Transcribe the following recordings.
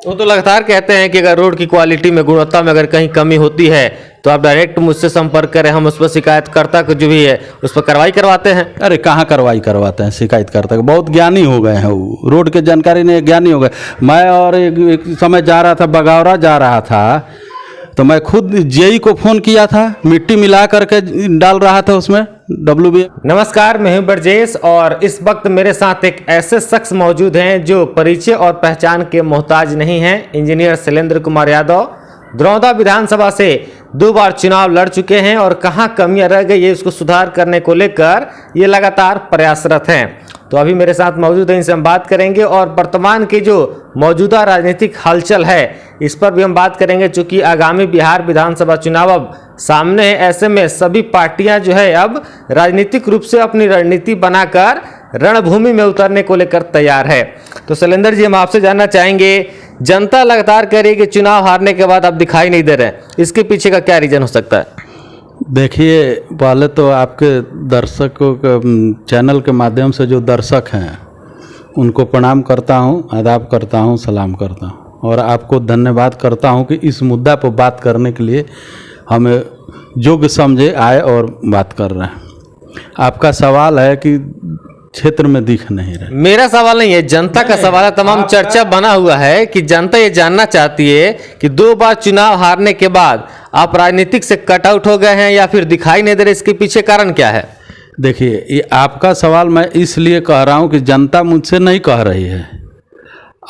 वो तो लगातार कहते हैं कि अगर रोड की क्वालिटी में, गुणवत्ता में अगर कहीं कमी होती है तो आप डायरेक्ट मुझसे संपर्क करें, हम उस पर शिकायतकर्ता को जो भी है उस पर कार्रवाई करवाते हैं। अरे कहाँ कार्रवाई करवाते हैं शिकायतकर्ता को, बहुत ज्ञानी हो गए हैं वो, रोड के जानकारी नहीं, ज्ञानी हो गए। मैं और एक समय जा रहा था, बगावरा जा रहा था, तो मैं खुद जेई को फ़ोन किया था, मिट्टी मिला करके डाल रहा था उसमें WB। नमस्कार, मैं हूं ब्रजेश और इस वक्त मेरे साथ एक ऐसे शख्स मौजूद हैं जो परिचय और पहचान के मोहताज नहीं हैं। इंजीनियर शैलेंद्र कुमार यादव दरौंदा विधानसभा से 2 बार चुनाव लड़ चुके हैं और कहां कमियां रह गई है उसको सुधार करने को लेकर ये लगातार प्रयासरत हैं। तो अभी मेरे साथ मौजूद हैं, इनसे हम बात करेंगे और वर्तमान की जो मौजूदा राजनीतिक हलचल है इस पर भी हम बात करेंगे। चूंकि आगामी बिहार विधानसभा चुनाव अब सामने है, ऐसे में सभी पार्टियां जो है अब राजनीतिक रूप से अपनी रणनीति बनाकर रणभूमि में उतरने को लेकर तैयार है। तो शैलेंद्र जी, हम आपसे जानना चाहेंगे, जनता लगातार कह रही है कि चुनाव हारने के बाद अब दिखाई नहीं दे रहे, इसके पीछे का क्या रीजन हो सकता है? देखिए, पहले तो आपके दर्शकों के चैनल के माध्यम से जो दर्शक हैं उनको प्रणाम करता हूं, आदाब करता हूं, सलाम करता हूं और आपको धन्यवाद करता हूं कि इस मुद्दा पर बात करने के लिए हमें योग्य समझे आए और बात कर रहे हैं। आपका सवाल है कि क्षेत्र में दिख नहीं रहे। मेरा सवाल नहीं है, जनता का सवाल है। तमाम चर्चा बना हुआ है कि जनता ये जानना चाहती है कि 2 बार चुनाव हारने के बाद आप राजनीतिक से कट आउट हो गए हैं या फिर दिखाई नहीं दे रहे, इसके पीछे कारण क्या है? देखिए, ये आपका सवाल मैं इसलिए कह रहा हूं कि जनता मुझसे नहीं कह रही है,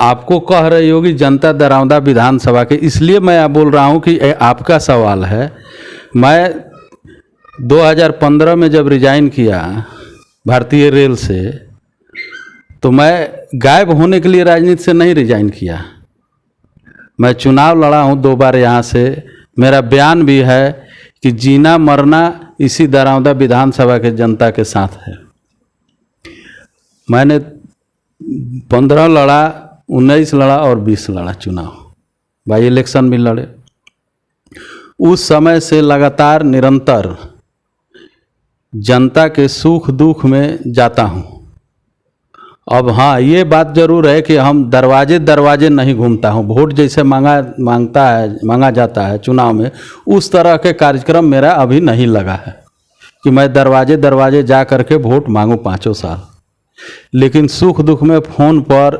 आपको कह रही होगी जनता दरौंदा विधानसभा के, इसलिए मैं बोल रहा हूं कि आपका सवाल है। मैं 2015 में जब रिजाइन किया भारतीय रेल से, तो मैं गायब होने के लिए राजनीति से नहीं रिजाइन किया। मैं चुनाव लड़ा हूं 2 बार यहाँ से। मेरा बयान भी है कि जीना मरना इसी दरौंदा विधानसभा के जनता के साथ है। मैंने 15 लड़ा, 19 लड़ा और 20 लड़ा चुनाव, बाई इलेक्शन भी लड़े। उस समय से लगातार निरंतर जनता के सुख दुख में जाता हूं। अब हाँ, ये बात जरूर है कि हम दरवाजे दरवाजे नहीं घूमता हूं। वोट जैसे मांगा जाता है चुनाव में, उस तरह के कार्यक्रम मेरा अभी नहीं लगा है कि मैं दरवाजे दरवाजे जा करके वोट मांगूं 5 साल। लेकिन सुख दुख में फ़ोन पर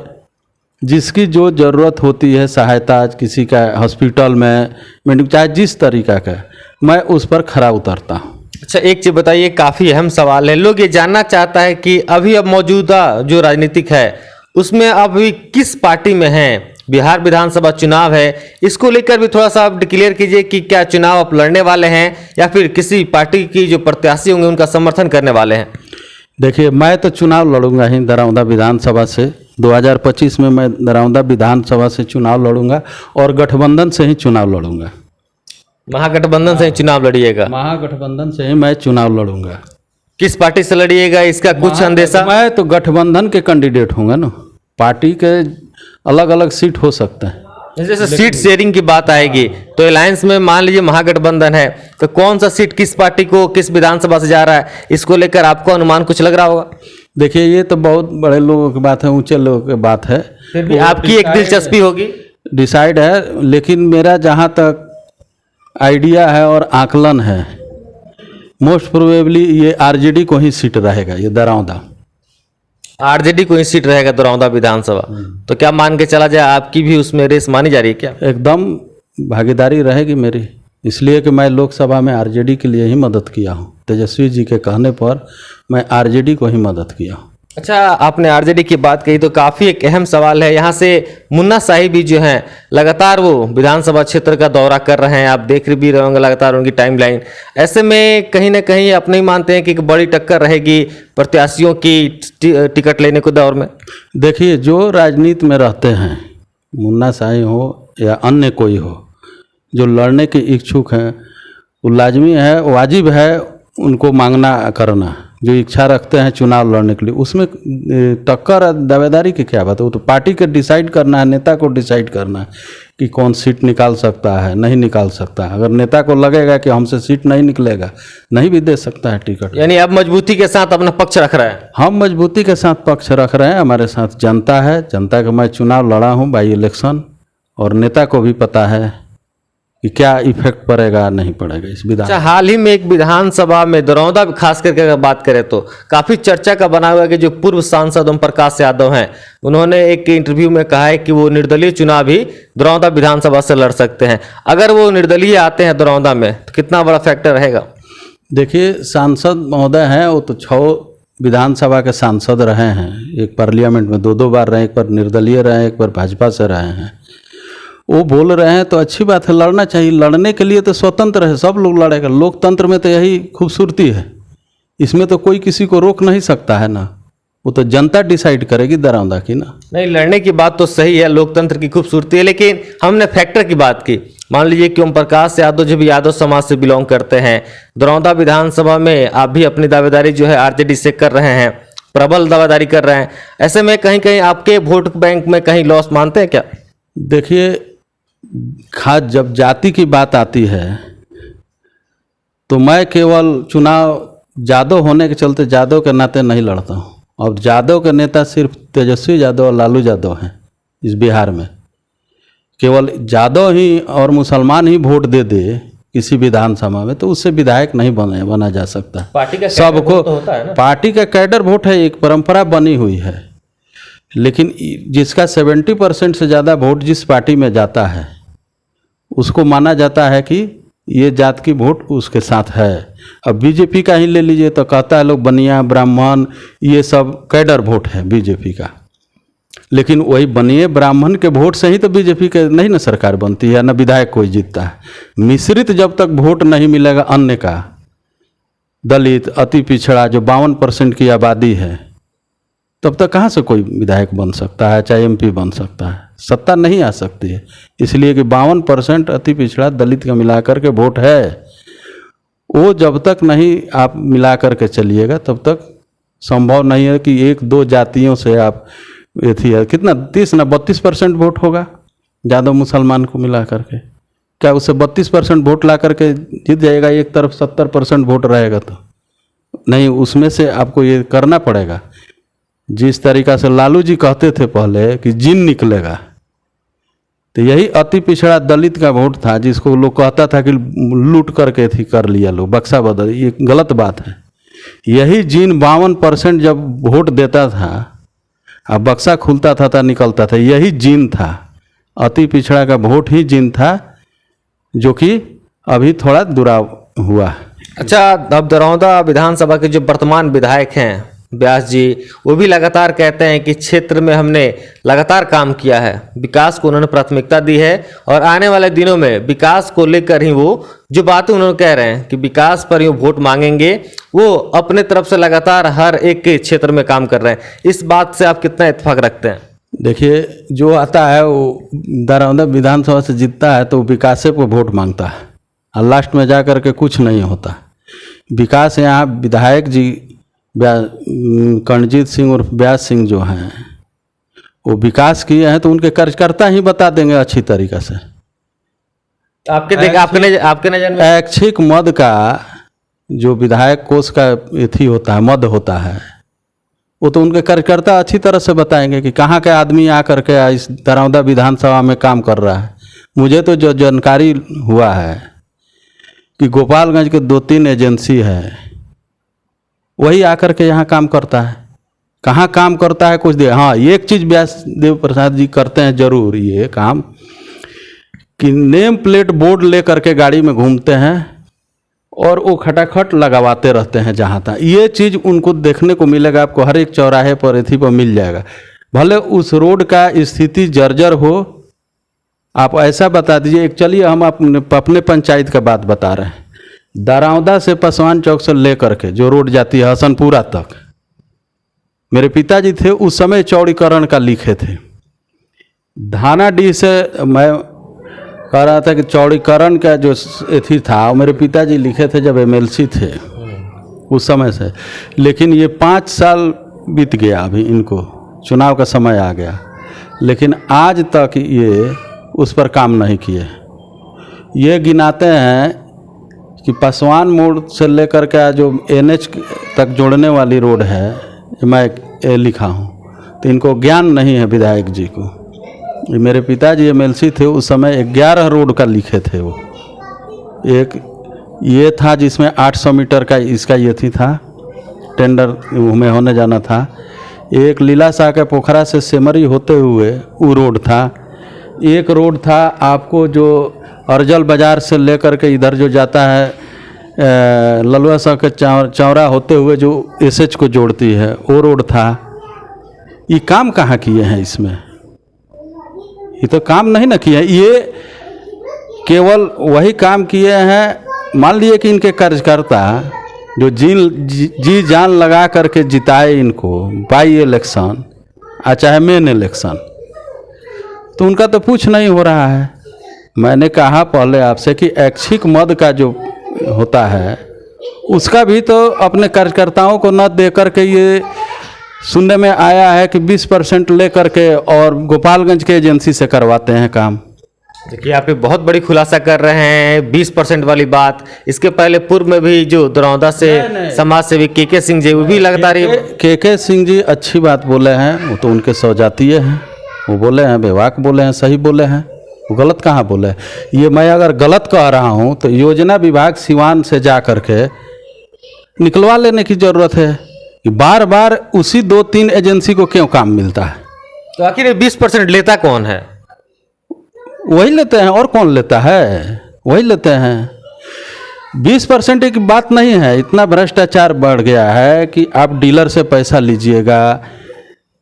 जिसकी जो ज़रूरत होती है सहायता, किसी का हॉस्पिटल में, चाहे जिस तरीका का, मैं उस पर खरा उतरता हूँ। अच्छा, एक चीज बताइए, काफी अहम सवाल है। लोग ये जानना चाहता है कि अभी अब मौजूदा जो राजनीतिक है उसमें अभी किस पार्टी में हैं? बिहार विधानसभा चुनाव है, इसको लेकर भी थोड़ा सा आप डिक्लेयर कीजिए कि क्या चुनाव आप लड़ने वाले हैं या फिर किसी पार्टी की जो प्रत्याशी होंगे उनका समर्थन करने वाले हैं? देखिए, मैं तो चुनाव लड़ूंगा ही दरौंदा विधानसभा से। 2025 में मैं दरौंदा विधानसभा से चुनाव लड़ूंगा और गठबंधन से ही चुनाव लड़ूंगा। महागठबंधन से ही चुनाव लड़िएगा? महागठबंधन से ही मैं चुनाव लड़ूंगा। किस पार्टी से लड़िएगा, इसका कुछ अंदेशा? मैं तो गठबंधन के कैंडिडेट होऊंगा ना, पार्टी के अलग अलग सीट हो सकते हैं। जैसे सीट शेयरिंग की बात आएगी तो अलायंस में मान लीजिए महागठबंधन है, तो कौन सा सीट किस पार्टी को किस विधानसभा से जा रहा है, इसको लेकर आपको अनुमान कुछ लग रहा होगा? देखिए, ये तो बहुत बड़े लोगों की बात है, ऊंचे लोगों की बात है, फिर भी आपकी एक दिलचस्पी होगी, डिसाइड है। लेकिन मेरा जहाँ तक आइडिया है और आकलन है, मोस्ट प्रोबेबली ये RJD को ही सीट रहेगा, ये दरौंदा RJD को ही सीट रहेगा दरौंदा विधानसभा। तो क्या मान के चला जाए, आपकी भी उसमें रेस मानी जा रही है क्या? एकदम भागीदारी रहेगी मेरी, इसलिए कि मैं लोकसभा में RJD के लिए ही मदद किया हूँ। तेजस्वी जी के कहने पर मैं RJD को ही मदद किया हूँ। अच्छा, आपने RJD की बात कही तो काफ़ी एक अहम सवाल है। यहाँ से मुन्ना साहिब भी जो हैं लगातार वो विधानसभा क्षेत्र का दौरा कर रहे हैं, आप देख भी रहे होंगे लगातार उनकी टाइमलाइन। ऐसे में कहीं ना कहीं अपने ही मानते हैं कि एक बड़ी टक्कर रहेगी प्रत्याशियों की टिकट लेने को दौर में? देखिए, जो राजनीति में रहते हैं, मुन्ना साहिब हो या अन्य कोई हो, जो लड़ने के इच्छुक हैं, वो लाजमी है, वाजिब है उनको मांगना करना। जो इच्छा रखते हैं चुनाव लड़ने के लिए, उसमें टक्कर दावेदारी की क्या बात है? वो तो पार्टी के डिसाइड करना है, नेता को डिसाइड करना है कि कौन सीट निकाल सकता है, नहीं निकाल सकता है। अगर नेता को लगेगा कि हमसे सीट नहीं निकलेगा, नहीं भी दे सकता है टिकट। यानी अब मजबूती के साथ अपना पक्ष रख रहा है? हम मजबूती के साथ पक्ष रख रहे हैं, हमारे साथ जनता है। जनता का मैं चुनाव लड़ा हूँ बाई इलेक्शन, और नेता को भी पता है कि क्या इफेक्ट पड़ेगा नहीं पड़ेगा इस विधान। अच्छा, हाल ही में एक विधानसभा में दरौंदा खास करके अगर बात करें तो काफी चर्चा का बना हुआ है कि जो पूर्व सांसद ओम प्रकाश यादव हैं, उन्होंने एक इंटरव्यू में कहा है कि वो निर्दलीय चुनाव भी दरौंदा विधानसभा से लड़ सकते हैं। अगर वो निर्दलीय आते हैं दरौंदा में तो कितना बड़ा फैक्टर रहेगा? देखिए, सांसद महोदय हैं, वो तो 6 विधानसभा के सांसद रहे हैं, एक पार्लियामेंट में 2 बार रहे, एक बार निर्दलीय रहे, एक बार भाजपा से रहे हैं। वो बोल रहे हैं तो अच्छी बात है, लड़ना चाहिए। लड़ने के लिए तो स्वतंत्र है, सब लोग लड़ेगा। लोकतंत्र में तो यही खूबसूरती है, इसमें तो कोई किसी को रोक नहीं सकता है ना, वो तो जनता डिसाइड करेगी दरौंदा की ना। नहीं, लड़ने की बात तो सही है, लोकतंत्र की खूबसूरती है, लेकिन हमने फैक्टर की बात की। मान लीजिए कि ओम प्रकाश यादव जो भी यादव समाज से बिलोंग करते हैं, दरौंदा विधानसभा में आप भी अपनी दावेदारी जो है आरजेडी से कर रहे हैं, प्रबल दावेदारी कर रहे हैं। ऐसे में कहीं कहीं आपके वोट बैंक में कहीं लॉस मानते हैं क्या? देखिए, खास जब जाति की बात आती है तो मैं केवल चुनाव यादव होने के चलते यादव के नाते नहीं लड़ता हूँ। और यादव के नेता सिर्फ तेजस्वी यादव और लालू यादव हैं इस बिहार में। केवल यादव ही और मुसलमान ही वोट दे दे किसी विधानसभा में तो उससे विधायक नहीं बना जा सकता। पार्टी का सबको तो होता है ना? पार्टी का कैडर वोट है, एक परंपरा बनी हुई है, लेकिन जिसका 70% से ज़्यादा वोट जिस पार्टी में जाता है उसको माना जाता है कि ये जात की वोट उसके साथ है। अब बीजेपी का ही ले लीजिए तो कहता है लोग बनिया, ब्राह्मण, ये सब कैडर वोट है बीजेपी का, लेकिन वही बनिए ब्राह्मण के वोट से ही तो बीजेपी के नहीं ना सरकार बनती है, ना विधायक कोई जीतता है। मिश्रित जब तक वोट नहीं मिलेगा अन्य का, दलित, अति पिछड़ा जो 52% की आबादी है, तब तक कहाँ से कोई विधायक बन सकता है, चाहे एमपी बन सकता है। सत्ता नहीं आ सकती है, इसलिए कि 52% अति पिछड़ा दलित का मिलाकर के वोट है, वो जब तक नहीं आप मिला करके चलिएगा तब तक संभव नहीं है कि 1-2 जातियों से आप ये थी है कितना 30 ना 32% वोट होगा यादव मुसलमान को मिला करके। क्या उससे 32% वोट ला करके जीत जाएगा? एक तरफ 70% वोट रहेगा तो नहीं, उसमें से आपको ये करना पड़ेगा। जिस तरीक़ा से लालू जी कहते थे पहले कि जिन निकलेगा, तो यही अति पिछड़ा दलित का वोट था जिसको लोग कहता था कि लूट करके थी कर लिया लोग, बक्सा बदल, ये गलत बात है। यही जिन 52% जब वोट देता था अब बक्सा खुलता था निकलता था, यही जिन था, अति पिछड़ा का वोट ही जिन था, जो कि अभी थोड़ा दुराव हुआ। अच्छा, अब दरौंदा विधानसभा के जो वर्तमान विधायक हैं व्यास जी, वो भी लगातार कहते हैं कि क्षेत्र में हमने लगातार काम किया है, विकास को उन्होंने प्राथमिकता दी है और आने वाले दिनों में विकास को लेकर ही वो जो बातें उन्होंने कह रहे हैं कि विकास पर ही वो वोट मांगेंगे, वो अपने तरफ से लगातार हर एक के क्षेत्र में काम कर रहे हैं। इस बात से आप कितना इत्तेफाक रखते हैं? देखिए, जो आता है वो दरौंदा विधानसभा से जीतता है तो विकास पर वोट मांगता है और लास्ट में जा कर के कुछ नहीं होता। विकास यहाँ विधायक जी कर्णजीत सिंह और व्यास सिंह जो हैं वो विकास किए हैं तो उनके कार्यकर्ता ही बता देंगे अच्छी तरीक़ा से। आपके नजर में ऐच्छिक मद का जो विधायक कोष का एथी होता है, मद होता है, वो तो उनके कार्यकर्ता अच्छी तरह से बताएंगे कि कहाँ के आदमी आ करके इस दरौंदा विधानसभा में काम कर रहा है। मुझे तो जो जानकारी हुआ है कि गोपालगंज के 2-3 एजेंसी है, वही आकर के यहाँ काम करता है। कहाँ काम करता है कुछ देर, हाँ एक चीज़ व्यास देव प्रसाद जी करते हैं जरूर ये काम कि नेम प्लेट बोर्ड ले करके गाड़ी में घूमते हैं और वो खटाखट लगवाते रहते हैं जहाँ तक। ये चीज़ उनको देखने को मिलेगा, आपको हर एक चौराहे पर एथी पर मिल जाएगा। भले उस रोड का स्थिति जर्जर हो, आप ऐसा बता दीजिए। एक चलिए हम अपने पंचायत का बात बता रहे हैं। दरौंदा से पासवान चौक से लेकर के जो रोड जाती है हसनपुरा तक, मेरे पिताजी थे उस समय चौड़ीकरण का लिखे थे। धानाडीह से मैं कह रहा था कि चौड़ीकरण का जो एथी था वो मेरे पिताजी लिखे थे जब एमएलसी थे उस समय से, लेकिन ये 5 साल बीत गया, अभी इनको चुनाव का समय आ गया, लेकिन आज तक ये उस पर काम नहीं किए। ये गिनाते हैं कि पासवान मोड़ से लेकर के जो NH तक जोड़ने वाली रोड है, मैं लिखा हूँ, तो इनको ज्ञान नहीं है विधायक जी को। मेरे पिताजी एमएलसी थे उस समय 11 रोड का लिखे थे वो। एक ये था जिसमें 800 मीटर का इसका ये थी था टेंडर में होने जाना था। एक लीलाशाह के पोखरा से सेमरी होते हुए वो रोड था। एक रोड था आपको जो अर्जल बाज़ार से लेकर के इधर जो जाता है ललुआ शाह के चौरा होते हुए जो एसएच को जोड़ती है वो रोड था। ये काम कहाँ किए हैं इसमें? ये तो काम नहीं ना किए, ये केवल वही काम किए हैं। मान लिए कि इनके कार्यकर्ता जो जी जान लगा करके जिताए इनको बाई इलेक्शन चाहे मेन इलेक्शन, तो उनका तो कुछ नहीं हो रहा है। मैंने कहा पहले आपसे कि ऐच्छिक मद का जो होता है उसका भी तो अपने कार्यकर्ताओं को न दे करके ये सुनने में आया है कि 20% ले करके और गोपालगंज के एजेंसी से करवाते हैं काम। देखिए आप ये बहुत बड़ी खुलासा कर रहे हैं 20% वाली बात। इसके पहले पूर्व में भी जो दरौंदा से समाज सेवी के सिंह जी वो भी लगातार के सिंह जी अच्छी बात बोले हैं, वो तो उनके सौजातीय हैं, वो बोले हैं बेवाक बोले हैं, सही बोले हैं, वो गलत कहाँ बोले। ये मैं अगर गलत कह रहा हूँ तो योजना विभाग सिवान से जा करके निकलवा लेने की ज़रूरत है कि बार बार उसी 2-3 एजेंसी को क्यों काम मिलता है। तो आखिर ये 20% लेता कौन है? वही लेते हैं, और कौन लेता है? वही लेते हैं। 20% की बात नहीं है, इतना भ्रष्टाचार बढ़ गया है कि आप डीलर से पैसा लीजिएगा,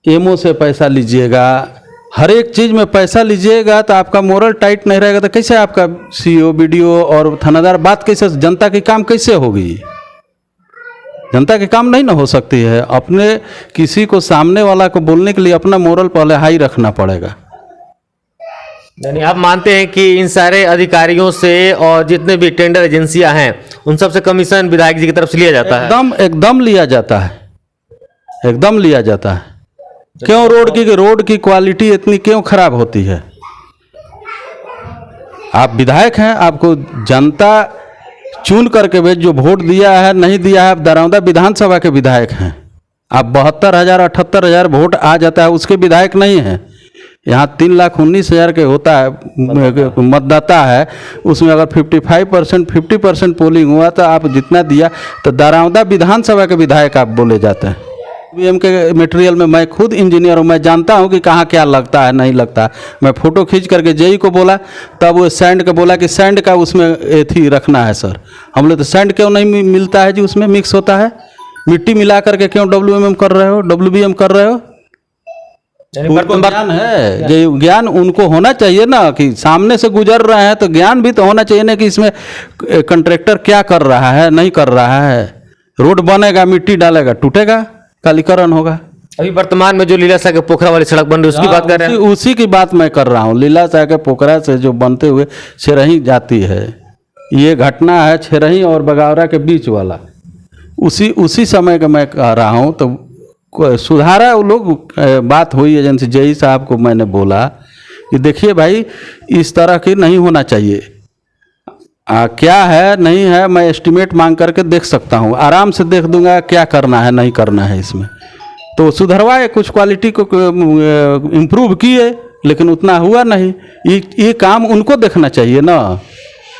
एमओ से पैसा लीजिएगा, हर एक चीज़ में पैसा लीजिएगा तो आपका मोरल टाइट नहीं रहेगा तो कैसे आपका सीईओ बीडीओ और थानादार बात कैसे, जनता की काम कैसे होगी? जनता के काम नहीं ना हो सकती है। अपने किसी को सामने वाला को बोलने के लिए अपना मोरल पहले हाई रखना पड़ेगा। यानी आप मानते हैं कि इन सारे अधिकारियों से और जितने भी टेंडर एजेंसियां हैं उन सबसे कमीशन विधायक जी की तरफ से लिया जाता है? एकदम लिया जाता है, एकदम लिया जाता है। क्यों रोड की क्वालिटी इतनी क्यों खराब होती है? आप विधायक हैं, आपको जनता चुन करके भेज, जो वोट दिया है नहीं दिया है, आप दरौंदा विधानसभा के विधायक हैं। आप 72,000 78,000 वोट आ जाता है उसके विधायक नहीं हैं। यहाँ 3,19,000 के होता है मतदाता है, उसमें अगर 50% पोलिंग हुआ तो आप जितना दिया तो दरौंदा विधानसभा के विधायक आप बोले जाते हैं। ईवीएम के मटेरियल में मैं खुद इंजीनियर हूँ, मैं जानता हूँ कि कहाँ क्या लगता है नहीं लगता। मैं फ़ोटो खींच करके जेई को बोला, तब वो सैंड का बोला कि सैंड का उसमें एथी रखना है सर। हम लोग तो सैंड क्यों नहीं मिलता है जी, उसमें मिक्स होता है, मिट्टी मिला करके क्यों WMM कर रहे हो, WBM कर रहे हो? उनको ज्ञान है, जो ज्ञान उनको होना चाहिए ना कि सामने से गुजर रहे हैं तो ज्ञान भी तो होना चाहिए ना कि इसमें कंट्रैक्टर क्या कर रहा है नहीं कर रहा है। रोड बनेगा, मिट्टी डालेगा, टूटेगा, कालीकरण होगा। अभी वर्तमान में जो लीलाशाह के पोखरा वाली सड़क बन रही है उसकी बात कर रहे हैं? उसी की बात मैं कर रहा हूँ। लीलाशाह के पोखरा से जो बनते हुए छेरही जाती है, ये घटना है छेरही और बगावरा के बीच वाला, उसी समय का मैं कह रहा हूँ। तो सुधारा वो लोग, बात हुई एजेंसी जेई साहब को मैंने बोला कि देखिए भाई इस तरह की नहीं होना चाहिए, क्या है नहीं है मैं एस्टीमेट मांग करके देख सकता हूँ, आराम से देख दूंगा क्या करना है नहीं करना है इसमें। तो सुधरवाए, कुछ क्वालिटी को इम्प्रूव किए, लेकिन उतना हुआ नहीं। ये काम उनको देखना चाहिए ना,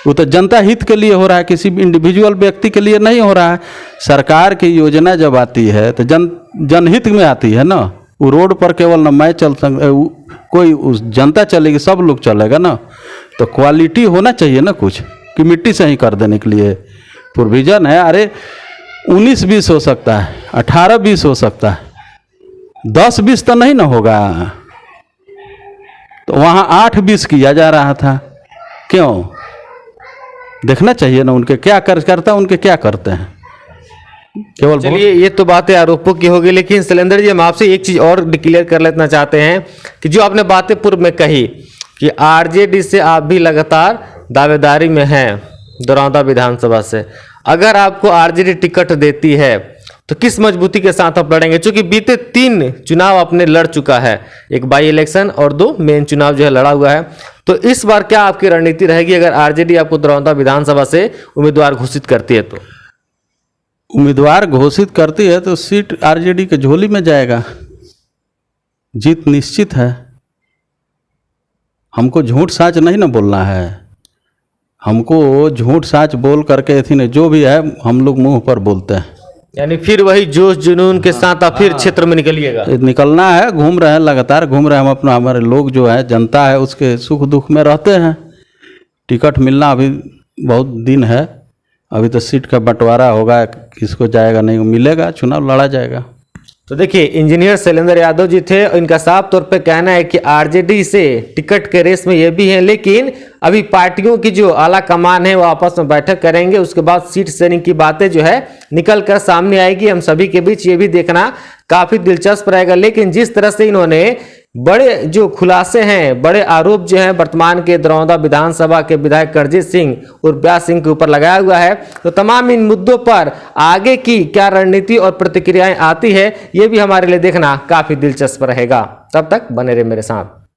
वो तो जनता हित के लिए हो रहा है, किसी इंडिविजुअल व्यक्ति के लिए नहीं हो रहा है। सरकार की योजना जब आती है तो जनहित में आती है ना। वो रोड पर केवल ना मैं चल कोई उस जनता चलेगी, सब लोग चलेगा ना। तो क्वालिटी होना चाहिए ना कुछ, कि मिट्टी से ही कर देने के लिए प्रोविजन है। अरे 19-20 हो सकता है, 18-20 हो सकता है, 10-20 तो नहीं ना होगा। तो वहाँ 8-20 किया जा रहा था, क्यों? देखना चाहिए ना उनके क्या करता, उनके क्या करते हैं। केवल चलिए ये तो बातें आरोपों की होगी, लेकिन शैलेंद्र जी हम आपसे एक चीज़ और डिक्लेयर कर लेना चाहते हैं कि जो आपने बातें पूर्व में कही कि आरजेडी से आप भी लगातार दावेदारी में हैं दरौंदा विधानसभा से, अगर आपको आरजेडी टिकट देती है तो किस मजबूती के साथ आप लड़ेंगे? क्योंकि बीते 3 चुनाव आपने लड़ चुका है, एक बाई इलेक्शन और 2 मेन चुनाव जो है लड़ा हुआ है। तो इस बार क्या आपकी रणनीति रहेगी अगर आरजेडी आपको दरौंदा विधानसभा से उम्मीदवार घोषित करती है? तो उम्मीदवार घोषित करती है तो सीट आरजेडी के झोली में जाएगा, जीत निश्चित है। हमको झूठ साच नहीं ना बोलना है। हमको झूठ साच बोल करके थी ने जो भी है हम लोग मुंह पर बोलते हैं। यानी फिर वही जोश जुनून के साथ आप फिर क्षेत्र में निकलिएगा। निकलना है, घूम रहे हैं, लगातार घूम रहे हैं हम अपना। हमारे लोग जो है जनता है उसके सुख दुख में रहते हैं। टिकट मिलना अभी बहुत दिन है, अभी तो सीट का बंटवारा होगा, किसको जाएगा नहीं मिलेगा, चुनाव लड़ा जाएगा। तो देखिए इंजीनियर शैलेंद्र यादव जी थे, इनका साफ तौर पे कहना है कि आरजेडी से टिकट के रेस में ये भी हैं, लेकिन अभी पार्टियों की जो आला कमान है वो आपस में बैठक करेंगे, उसके बाद सीट शेयरिंग की बातें जो है निकल कर सामने आएगी। हम सभी के बीच ये भी देखना काफी दिलचस्प रहेगा। लेकिन जिस तरह से इन्होंने बड़े जो खुलासे हैं, बड़े आरोप जो हैं वर्तमान के दरौंदा विधानसभा के विधायक करजीत सिंह उर्फ व्यास सिंह के ऊपर लगाया हुआ है, तो तमाम इन मुद्दों पर आगे की क्या रणनीति और प्रतिक्रियाएं आती है ये भी हमारे लिए देखना काफी दिलचस्प रहेगा। तब तक बने रहे मेरे साथ।